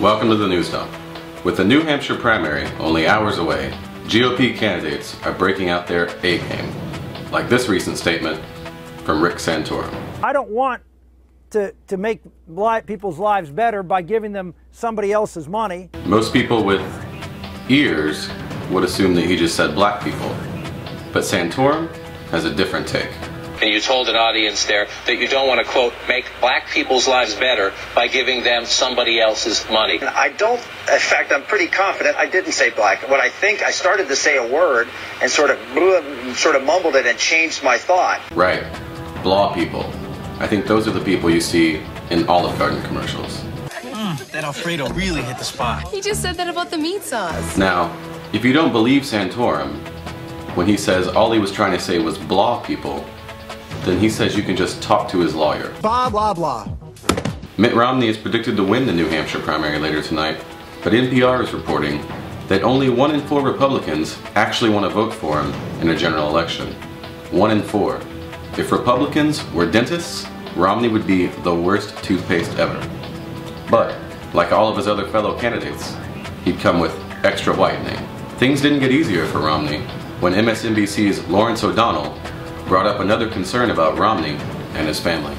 Welcome to the News Dump. With the New Hampshire primary only hours away, GOP candidates are breaking out their A game, like this recent statement from Rick Santorum. I don't want to make people's lives better by giving them somebody else's money. Most people with ears would assume that he just said black people, but Santorum has a different take. And you told an audience there that you don't want to, quote, make black people's lives better by giving them somebody else's money. I don't, in fact, I'm pretty confident I didn't say black. What I think, I started to say a word and sort of mumbled it and changed my thought. Right. Blah people. I think those are the people you see in Olive Garden commercials. That Alfredo really hit the spot. He just said that about the meat sauce. Now, if you don't believe Santorum, when he says all he was trying to say was blah people, then he says you can just talk to his lawyer. Blah, blah, blah. Mitt Romney is predicted to win the New Hampshire primary later tonight, but NPR is reporting that only 1 in 4 Republicans actually want to vote for him in a general election. 1 in 4. If Republicans were dentists, Romney would be the worst toothpaste ever. But, like all of his other fellow candidates, he'd come with extra whitening. Things didn't get easier for Romney when MSNBC's Lawrence O'Donnell brought up another concern about Romney and his family.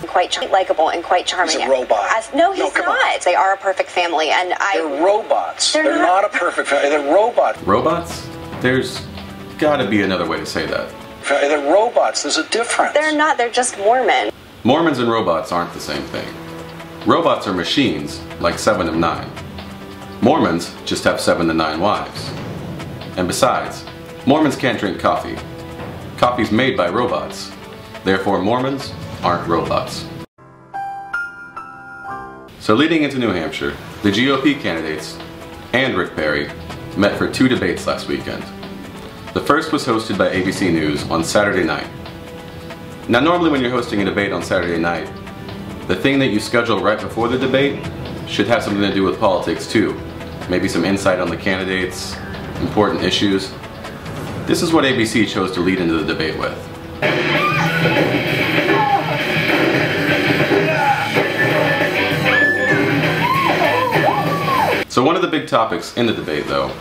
Quite likable and quite charming. He's a robot. No, he's not. They are a perfect family, and They're robots. They're not a perfect family. They're robots. Robots? There's gotta be another way to say that. They're robots. There's a difference. They're not. They're just Mormon. Mormons and robots aren't the same thing. Robots are machines, like 7 of 9. Mormons just have 7 to 9 wives. And besides, Mormons can't drink coffee. Coffee's made by robots. Therefore, Mormons aren't robots. So leading into New Hampshire, the GOP candidates and Rick Perry met for 2 debates last weekend. The first was hosted by ABC News on Saturday night. Now normally when you're hosting a debate on Saturday night, the thing that you schedule right before the debate should have something to do with politics too. Maybe some insight on the candidates, important issues. This is what ABC chose to lead into the debate with. So one of the big topics in the debate, though,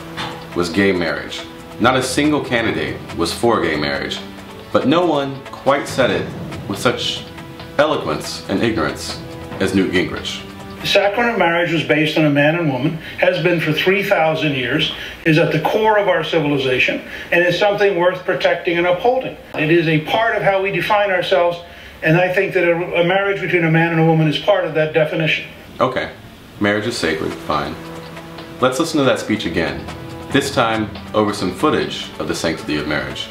was gay marriage. Not a single candidate was for gay marriage, but no one quite said it with such eloquence and ignorance as Newt Gingrich. The sacrament of marriage was based on a man and woman, has been for 3,000 years, is at the core of our civilization, and is something worth protecting and upholding. It is a part of how we define ourselves, and I think that a marriage between a man and a woman is part of that definition. Okay, marriage is sacred, fine. Let's listen to that speech again, this time over some footage of the sanctity of marriage.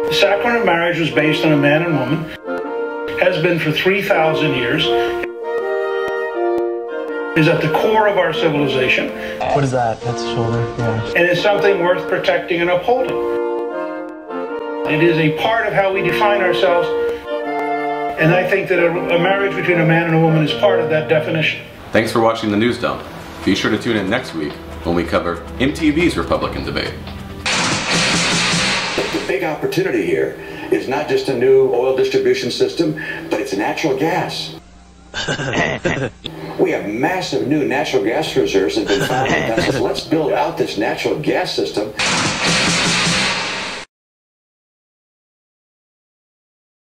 The sacrament of marriage was based on a man and woman, has been for 3,000 years, is at the core of our civilization. What is that? That's the shoulder, yeah. And is something worth protecting and upholding. It is a part of how we define ourselves, and I think that a marriage between a man and a woman is part of that definition. Thanks for watching the News Dump. Be sure to tune in next week when we cover MTV's Republican debate. The big opportunity here is not just a new oil distribution system, but it's natural gas. We have massive new natural gas reserves that have been found in Texas. Let's build out this natural gas system.